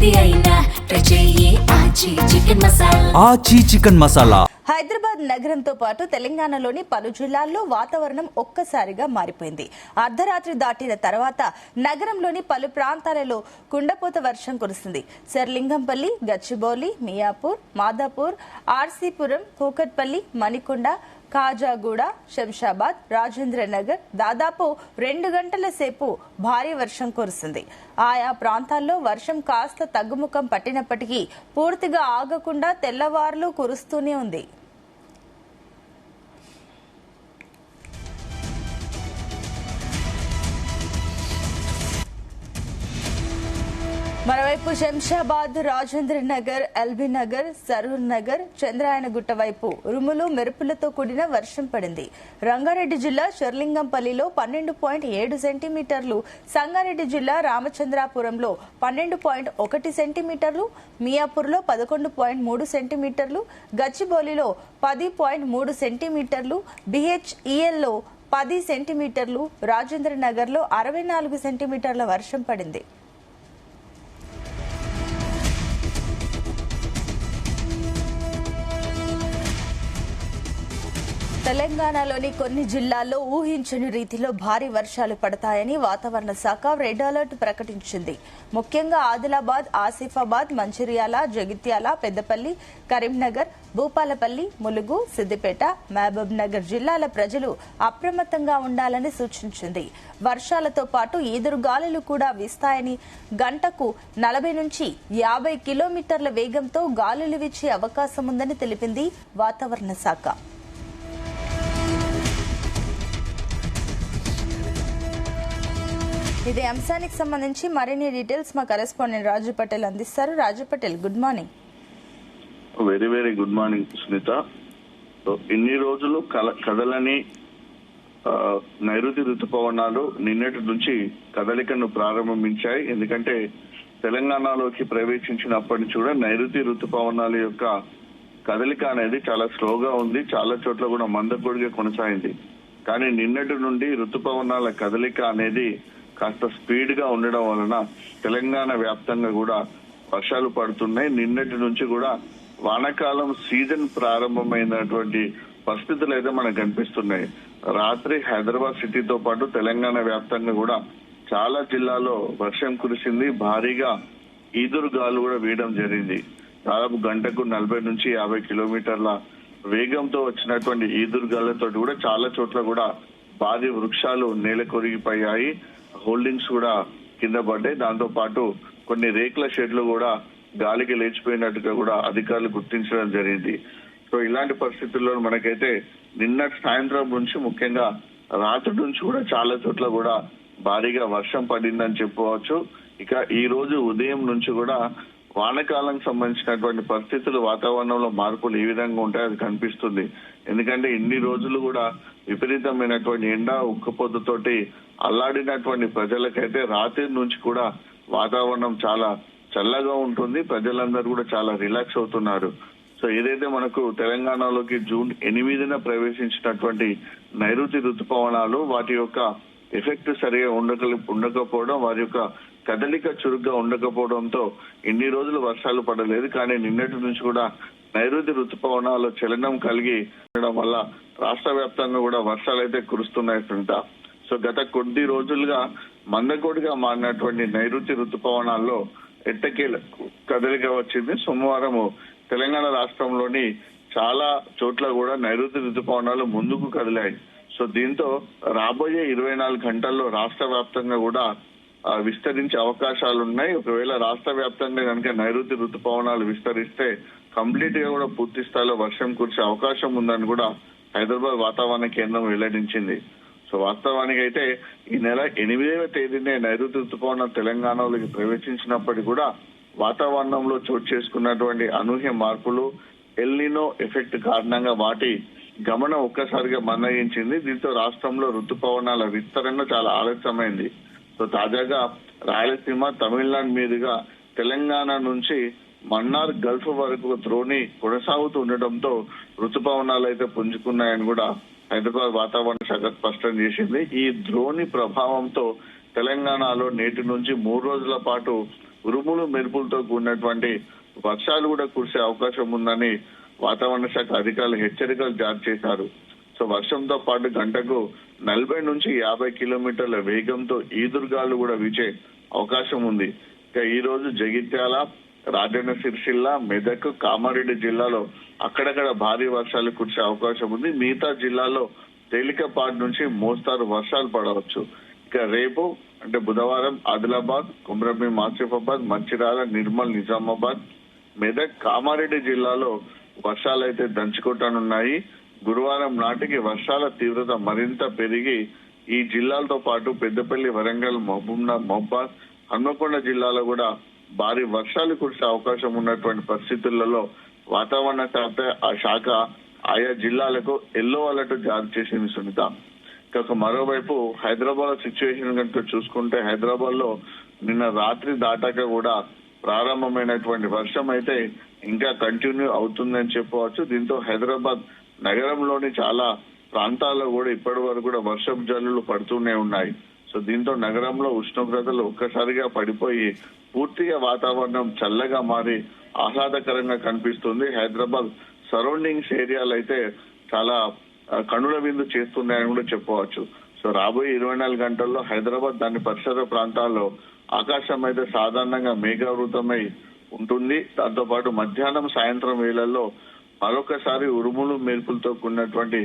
ఏది అయినా ట్రై చెయ్యి ఆచి చికెన్ మసాలా. హైదరాబాద్ నగరంతో పాటు తెలంగాణలోని పలు జిల్లాల్లో వాతావరణం ఒక్కసారిగా మారిపోయింది. అర్ధరాత్రి దాటిన తర్వాత నగరంలోని పలు ప్రాంతాలలో కుండపోత వర్షం కురిసింది. శర్లింగంపల్లి, గచ్చిబౌలి, మియాపూర్, మాదాపూర్, ఆర్సీపురం, కూకట్పల్లి, మణికొండ, కాజాగూడ, శంషాబాద్, రాజేంద్రనగర్ దాదాపు 2 గంటల సేపు భారీ వర్షం కురిసింది. ఆయా ప్రాంతాల్లో వర్షం కాస్త తగ్గుముఖం పట్టినప్పటికీ పూర్తిగా ఆగకుండా తెల్లవార్లు కురుస్తూనే ఉంది. మరోవైపు శంషాబాద్, రాజేంద్రనగర్, ఎల్బీ నగర్, సరూర్ నగర్, చంద్రాయనగుట్ట వైపు ఉరుములు మెరుపులతో కూడిన వర్షం పడింది. రంగారెడ్డి జిల్లా షర్లింగంపల్లిలో 12.7 సెంటీమీటర్లు, సంగారెడ్డి జిల్లా రామచంద్రాపురంలో 12.1 సెంటీమీటర్లు, మియాపూర్లో 11.3 సెంటీమీటర్లు, గచ్చిబౌలిలో 10.3 సెంటీమీటర్లు, బిహెచ్ఈఎల్లో 10 సెంటీమీటర్లు, రాజేంద్రనగర్లో 64 సెంటీమీటర్ల వర్షం పడింది. తెలంగాణలోని కొన్ని జిల్లాల్లో ఊహించని రీతిలో భారీ వర్షాలు పడతాయని వాతావరణ శాఖ రెడ్ అలర్ట్ ప్రకటించింది. ముఖ్యంగా ఆదిలాబాద్, ఆసిఫాబాద్, మంచిర్యాల, జగిత్యాల, పెద్దపల్లి, కరీంనగర్, భూపాలపల్లి, ములుగు, సిద్దిపేట, మహబూబ్ నగర్ జిల్లాల ప్రజలు అప్రమత్తంగా ఉండాలని సూచించింది. వర్షాలతో పాటు ఈదురుగాలులు కూడా వీస్తాయని, గంటకు 40 నుంచి 50 కిలోమీటర్ల వేగంతో గాలులు వీచే అవకాశం ఉందని తెలిపింది వాతావరణ శాఖ. ఇదే అంశానికి సంబంధించి మరిన్ని డీటెయిల్స్ మా కరెస్పాండెంట్ రాజు పటేల్ అందిస్తారు. Raju Patel, good morning. Very very good morning Sunitha. ఇన్ని రోజులు కదలని నైరుతి ఋతుపవనాలు నిన్నటి నుంచి కదలికను ప్రారంభించాయి. ఎందుకంటే తెలంగాణలోకి ప్రవేశించినప్పటి నుంచి కూడా నైరుతి ఋతుపవనాల యొక్క కదలిక అనేది చాలా స్లోగా ఉంది. చాలా చోట్ల కూడా మందకొడిగా కొనసాగింది. కానీ నిన్నటి నుండి ఋతుపవనాల కదలిక అనేది కాస్త స్పీడ్ గా ఉండడం వలన తెలంగాణ వ్యాప్తంగా కూడా వర్షాలు పడుతున్నాయి. నిన్నటి నుంచి కూడా వానాకాలం సీజన్ ప్రారంభమైనటువంటి పరిస్థితులు అయితే మనకు కనిపిస్తున్నాయి. రాత్రి హైదరాబాద్ సిటీతో పాటు తెలంగాణ వ్యాప్తంగా కూడా చాలా జిల్లాల్లో వర్షం కురిసింది. భారీగా ఈదురుగాలు కూడా వేయడం జరిగింది. దాదాపు గంటకు 40 నుంచి 50 కిలోమీటర్ల వేగంతో వచ్చినటువంటి ఈదురుగాలతో కూడా చాలా చోట్ల కూడా భారీ వృక్షాలు నేల కొరిగిపోయాయి. హోల్డింగ్స్ కూడా కింద పడ్డాయి. దాంతో పాటు కొన్ని రేకుల షెడ్లు కూడా గాలికి లేచిపోయినట్టుగా కూడా అధికారులు గుర్తించడం జరిగింది. సో ఇలాంటి పరిస్థితుల్లో మనకైతే నిన్న సాయంత్రం నుంచి ముఖ్యంగా రాత్రి నుంచి కూడా చాలా చోట్ల కూడా భారీగా వర్షం పడిందని చెప్పుకోవచ్చు. ఇక ఈ రోజు ఉదయం నుంచి కూడా వానకాలం సంబంధించినటువంటి పరిస్థితులు, వాతావరణంలో మార్పులు ఏ విధంగా ఉంటాయో అది కనిపిస్తుంది. ఎందుకంటే ఇన్ని రోజులు కూడా విపరీతమైనటువంటి ఎండ, ఉక్కపోతతోటి అల్లాడినటువంటి ప్రజలకైతే రాత్రి నుంచి కూడా వాతావరణం చాలా చల్లగా ఉంటుంది. ప్రజలందరూ కూడా చాలా రిలాక్స్ అవుతున్నారు. సో ఏదైతే మనకు తెలంగాణలోకి జూన్ 8న ప్రవేశించినటువంటి నైరుతి ఋతుపవనాలు వాటి యొక్క ఎఫెక్ట్ సరిగా ఉండకపోవడం, వారి యొక్క కదలిక చురుగ్గా ఉండకపోవడంతో ఇన్ని రోజులు వర్షాలు పడలేదు. కానీ నిన్నటి నుంచి కూడా నైరుతి ఋతుపవనాలు చలనం కలిగి ఉండడం వల్ల రాష్ట్ర వ్యాప్తంగా కూడా వర్షాలు అయితే కురుస్తున్నాయి. సో గత కొద్ది రోజులుగా మందకోడిగా మారినటువంటి నైరుతి ఋతుపవనాల్లో ఎట్టకేల కదలిక వచ్చింది. సోమవారం తెలంగాణ రాష్ట్రంలోని చాలా చోట్ల కూడా నైరుతి ఋతుపవనాలు ముందుకు కదిలాయి. సో దీంతో రాబోయే 24 గంటల్లో రాష్ట్ర వ్యాప్తంగా కూడా విస్తరించే అవకాశాలు ఉన్నాయి. ఒకవేళ రాష్ట్ర వ్యాప్తంగా కనుక నైరుతి ఋతుపవనాలు విస్తరిస్తే కంప్లీట్ గా కూడా పూర్తి స్థాయిలో వర్షం కురిసే అవకాశం ఉందని కూడా హైదరాబాద్ వాతావరణ కేంద్రం వెల్లడించింది. సో వాస్తవానికి అయితే ఈ నెల 8వ తేదీనే నైరుతి ఋతుపవనం తెలంగాణలోకి ప్రవేశించినప్పటికీ కూడా వాతావరణంలో చోటు చేసుకున్నటువంటి అనూహ్య మార్పులు, ఎల్నినో ఎఫెక్ట్ కారణంగా వాటి గమనం ఒక్కసారిగా మందగించింది. దీంతో రాష్ట్రంలో ఋతుపవనాల విస్తరణ చాలా ఆలస్యమైంది. సో తాజాగా రాయలసీమ, తమిళనాడు మీదుగా తెలంగాణ నుంచి మన్నార్ గల్ఫ్ వరకు ద్రోణి కొనసాగుతూ ఉండటంతో ఋతుపవనాలు అయితే పుంజుకున్నాయని కూడా హైదరాబాద్ వాతావరణ శాఖ స్పష్టం చేసింది. ఈ ద్రోణి ప్రభావంతో తెలంగాణలో నేటి నుంచి 3 రోజుల పాటు ఉరుములు మెరుపులతో కూడినటువంటి వర్షాలు కూడా కురిసే అవకాశం ఉందని వాతావరణ శాఖ అధికారులు హెచ్చరికలు జారీ చేశారు. సో వర్షంతో పాటు గంటకు 40 నుంచి 50 కిలోమీటర్ల వేగంతో ఈదురుగాలు కూడా వీచే అవకాశం ఉంది. ఇక ఈ రోజు జగిత్యాల, రాజన్న సిరిసిల్ల, మెదక్, కామారెడ్డి జిల్లాలో అక్కడక్కడ భారీ వర్షాలు కురిసే అవకాశం ఉంది. మిగతా జిల్లాల్లో తేలికపాటి నుంచి మోస్తారు వర్షాలు పడవచ్చు. ఇక రేపు అంటే బుధవారం ఆదిలాబాద్, కుమ్రంభీం ఆసిఫాబాద్, మంచిర్యాల, నిర్మల్, నిజామాబాద్, మెదక్, కామారెడ్డి జిల్లాలో వర్షాలు అయితే దంచుకొట్టనున్నాయి. గురువారం నాటికి వర్షాల తీవ్రత మరింత పెరిగి ఈ జిల్లాలతో పాటు పెద్దపల్లి, వరంగల్, మహబూబాద్, హన్మకొండ జిల్లాలో కూడా భారీ వర్షాలు కురిసే అవకాశం ఉన్నటువంటి పరిస్థితులలో వాతావరణ శాఖ ఆయా జిల్లాలకు ఎల్లో అలర్ట్ జారీ చేసింది సునీత. ఇక మరోవైపు హైదరాబాద్ సిచ్యువేషన్ కనుక చూసుకుంటే హైదరాబాద్ లో నిన్న రాత్రి దాటాక కూడా ప్రారంభమైనటువంటి వర్షం అయితే ఇంకా కంటిన్యూ అవుతుందని చెప్పవచ్చు. దీంతో హైదరాబాద్ నగరంలోని చాలా ప్రాంతాల్లో కూడా ఇప్పటి వరకు కూడా వర్షపు జల్లులు పడుతూనే ఉన్నాయి. సో దీంతో నగరంలో ఉష్ణోగ్రతలు ఒక్కసారిగా పడిపోయి పూర్తిగా వాతావరణం చల్లగా మారి ఆహ్లాదకరంగా కనిపిస్తుంది. హైదరాబాద్ సరౌండింగ్స్ ఏరియాలు అయితే చాలా కనుల విందు చేస్తున్నాయని కూడా చెప్పవచ్చు. సో రాబోయే 24 గంటల్లో హైదరాబాద్ దాని పరిసర ప్రాంతాల్లో ఆకాశం అయితే సాధారణంగా మేఘావృతమై ఉంటుంది. దాంతో పాటు మధ్యాహ్నం, సాయంత్రం వేళల్లో మరొకసారి ఉరుములు మెరుపులతో కూడినటువంటి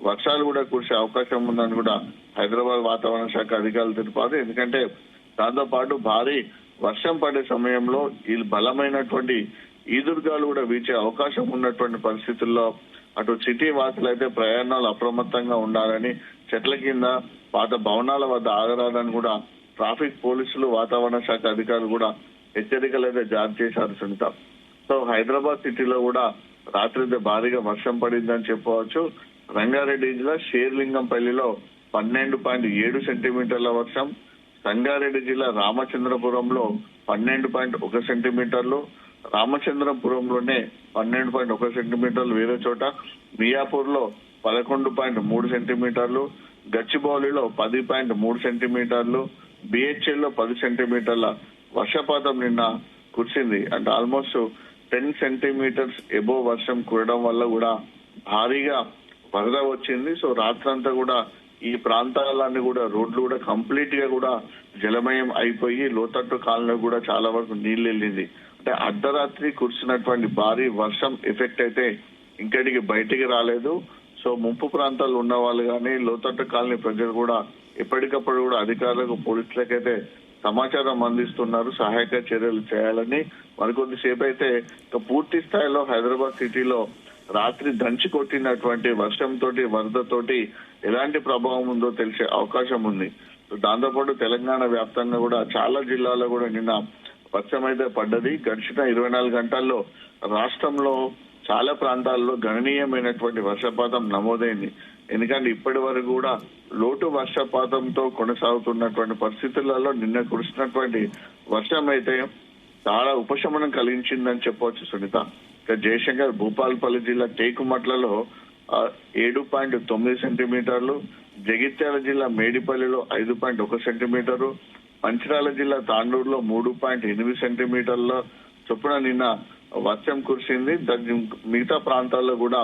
వర్షాలు కూడా కురిసే అవకాశం ఉందని కూడా హైదరాబాద్ వాతావరణ శాఖ అధికారులు తెలిపారు. ఎందుకంటే దాంతో పాటు భారీ వర్షం పడే సమయంలో ఈ బలమైనటువంటి ఈదురుగాలు కూడా వీచే అవకాశం ఉన్నటువంటి పరిస్థితుల్లో అటు సిటీ వాసులు అయితే ప్రయాణాలు అప్రమత్తంగా ఉండాలని, చెట్ల కింద, పాత భవనాల వద్ద ఆగరాదని కూడా ట్రాఫిక్ పోలీసులు, వాతావరణ శాఖ అధికారులు కూడా హెచ్చరికలు అయితే జారీ చేశారు సునీత. సో హైదరాబాద్ సిటీలో కూడా రాత్రి భారీగా వర్షం పడిందని చెప్పవచ్చు. రంగారెడ్డి జిల్లా షేర్లింగంపల్లిలో 12.7 సెంటీమీటర్ల వర్షం, సంగారెడ్డి జిల్లా రామచంద్రపురంలో 12.1 సెంటీమీటర్లు, రామచంద్రపురంలోనే 12.1 సెంటీమీటర్లు, వేరే చోట మియాపూర్ లో 11.3 సెంటీమీటర్లు, గచ్చిబౌలిలో 10.3 సెంటీమీటర్లు, బిహెచ్ఎల్ లో 10 సెంటీమీటర్ల వర్షపాతం నిన్న కురిసింది. అంటే ఆల్మోస్ట్ 10 సెంటీమీటర్స్ ఎబో వర్షం కురడం వల్ల కూడా భారీగా వరద వచ్చింది. సో రాత్రంతా కూడా ఈ ప్రాంతాలన్నీ కూడా రోడ్లు కూడా కంప్లీట్ గా కూడా జలమయం అయిపోయి లోతట్టు కాలంలో కూడా చాలా వరకు నీళ్లు వెళ్ళింది. అంటే అర్ధరాత్రి కురిసినటువంటి భారీ వర్షం ఎఫెక్ట్ అయితే ఇంకటికి బయటికి రాలేదు. సో ముంపు ప్రాంతాలు ఉన్న వాళ్ళు కానీ లోతట్టు కాలనీ ప్రజలు కూడా ఎప్పటికప్పుడు కూడా అధికారులకు, పోలీసులకైతే సమాచారం అందిస్తున్నారు సహాయక చర్యలు చేయాలని. మరికొద్దిసేపు అయితే పూర్తి స్థాయిలో హైదరాబాద్ సిటీలో రాత్రి దంచి కొట్టినటువంటి వర్షంతో, వరదతోటి ఎలాంటి ప్రభావం ఉందో తెలిసే అవకాశం ఉంది. దాంతోపాటు తెలంగాణ వ్యాప్తంగా కూడా చాలా జిల్లాల్లో కూడా నిన్న వర్షం అయితే పడ్డది. గడిచిన 24 గంటల్లో రాష్ట్రంలో చాలా ప్రాంతాల్లో గణనీయమైనటువంటి వర్షపాతం నమోదైంది. ఎందుకంటే ఇప్పటి వరకు కూడా లోటు వర్షపాతంతో కొనసాగుతున్నటువంటి పరిస్థితులలో నిన్న కురిసినటువంటి వర్షం అయితే చాలా ఉపశమనం కలిగించిందని చెప్పవచ్చు సునీత. ఇక జయశంకర్ భూపాలపల్లి జిల్లా టేకుమట్లలో 7.9 సెంటీమీటర్లు, జగిత్యాల జిల్లా మేడిపల్లిలో 5.1 సెంటీమీటరు, మంచిర్యాల జిల్లా తాండూరులో 3.8 సెంటీమీటర్ల చొప్పున నిన్న వర్షం కురిసింది. మిగతా ప్రాంతాల్లో కూడా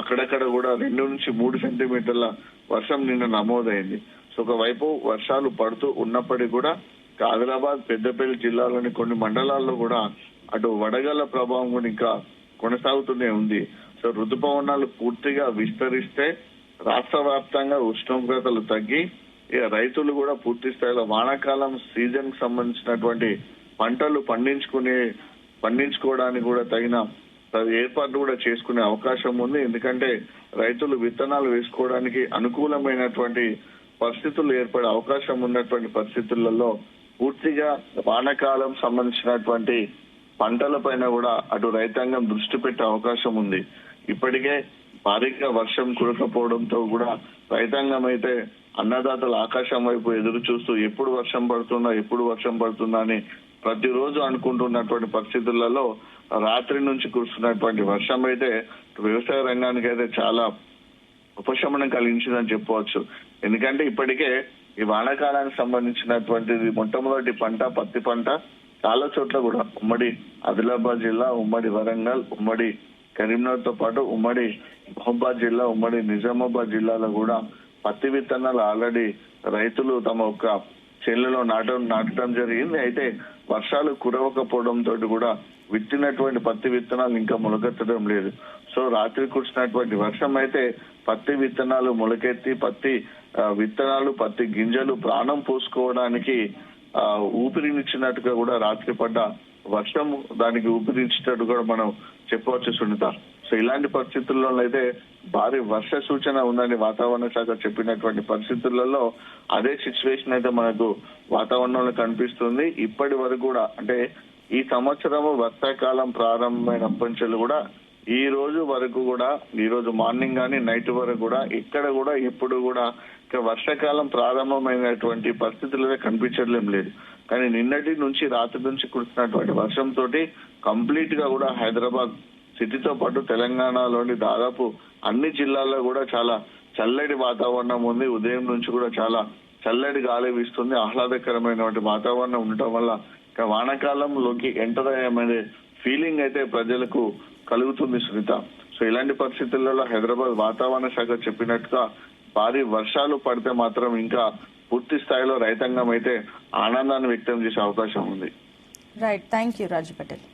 అక్కడక్కడ కూడా 2 నుంచి 3 సెంటీమీటర్ల వర్షం నిన్న నమోదైంది. సో ఒకవైపు వర్షాలు పడుతూ ఉన్నప్పటికీ కూడా ఆదిలాబాద్, పెద్దపల్లి జిల్లాలోని కొన్ని మండలాల్లో కూడా అటు వడగళ్ల ప్రభావం కూడా ఇంకా కొనసాగుతూనే ఉంది. సో ఋతుపవనాలు పూర్తిగా విస్తరిస్తే రాష్ట్ర వ్యాప్తంగా ఉష్ణోగ్రతలు తగ్గి ఇక రైతులు కూడా పూర్తి స్థాయిలో వానాకాలం సీజన్ కి సంబంధించినటువంటి పంటలు పండించుకోవడానికి కూడా తగిన ఏర్పాట్లు కూడా చేసుకునే అవకాశం ఉంది. ఎందుకంటే రైతులు విత్తనాలు వేసుకోవడానికి అనుకూలమైనటువంటి పరిస్థితులు ఏర్పడే అవకాశం ఉన్నటువంటి పరిస్థితులలో పూర్తిగా వానాకాలం సంబంధించినటువంటి పంటల పైన కూడా అటు రైతాంగం దృష్టి పెట్టే అవకాశం ఉంది. ఇప్పటికే భారీగా వర్షం కురకపోవడంతో కూడా రైతాంగం అయితే అన్నదాతలు ఆకాశం వైపు ఎదురు చూస్తూ ఎప్పుడు వర్షం పడుతుందా అని ప్రతిరోజు అనుకుంటున్నటువంటి పరిస్థితులలో రాత్రి నుంచి కురుస్తున్నటువంటి వర్షం అయితే వ్యవసాయ రంగానికి అయితే చాలా ఉపశమనం కలిగించిందని చెప్పవచ్చు. ఎందుకంటే ఇప్పటికే ఈ వానాకాలానికి సంబంధించినటువంటిది మొట్టమొదటి పంట పత్తి పంట చాలా చోట్ల కూడా ఉమ్మడి ఆదిలాబాద్ జిల్లా, ఉమ్మడి వరంగల్, ఉమ్మడి కరీంనగర్ తో పాటు ఉమ్మడి మహబూబాద్ జిల్లా, ఉమ్మడి నిజామాబాద్ జిల్లాలో కూడా పత్తి విత్తనాలు ఆల్రెడీ రైతులు తమ ఒక్క చేళ్లలో నాటడం జరిగింది. అయితే వర్షాలు కురవకపోవడం తోటి కూడా విత్తినటువంటి పత్తి విత్తనాలు ఇంకా మొలకెత్తడం లేదు. సో రాత్రి కురిసినటువంటి వర్షం అయితే పత్తి విత్తనాలు మొలకెత్తి పత్తి విత్తనాలు పత్తి గింజలు ప్రాణం పోసుకోవడానికి ఊపిరినిచ్చినట్టుగా కూడా రాత్రి పడ్డ వర్షం దానికి ఊపిరినిచ్చినట్టు కూడా మనం చెప్పవచ్చు సునీత. సో ఇలాంటి పరిస్థితుల్లో అయితే భారీ వర్ష సూచన ఉందని వాతావరణ శాఖ చెప్పినటువంటి పరిస్థితులలో అదే సిచ్యువేషన్ అయితే మనకు వాతావరణంలో కనిపిస్తుంది. ఇప్పటి వరకు కూడా అంటే ఈ సంవత్సరము వర్షాకాలం ప్రారంభమైనప్పటి నుంచి కూడా ఈ రోజు వరకు కూడా ఈ రోజు మార్నింగ్ కానీ నైట్ వరకు కూడా ఇక్కడ కూడా ఎప్పుడు కూడా వర్షాకాలం ప్రారంభమైనటువంటి పరిస్థితులు కనిపించడం లేదు. కానీ నిన్నటి నుంచి రాత్రి నుంచి కురిసినటువంటి వర్షంతో కంప్లీట్ గా కూడా హైదరాబాద్ సిటీతో పాటు తెలంగాణలోని దాదాపు అన్ని జిల్లాల్లో కూడా చాలా చల్లటి వాతావరణం ఉంది. ఉదయం నుంచి కూడా చాలా చల్లటి గాలి వీస్తుంది. ఆహ్లాదకరమైనటువంటి వాతావరణం ఉండటం వల్ల వానాకాలంలోకి ఎంటర్ అయ్యామనే ఫీలింగ్ అయితే ప్రజలకు కలుగుతుంది సునీత. సో ఇలాంటి పరిస్థితులలో హైదరాబాద్ వాతావరణ శాఖ చెప్పినట్టుగా భారీ వర్షాలు పడితే మాత్రం ఇంకా పూర్తి స్థాయిలో రైతాంగం అయితే ఆనందాన్ని వ్యక్తం చేసే అవకాశం ఉంది. Right, thank you Raju Patel.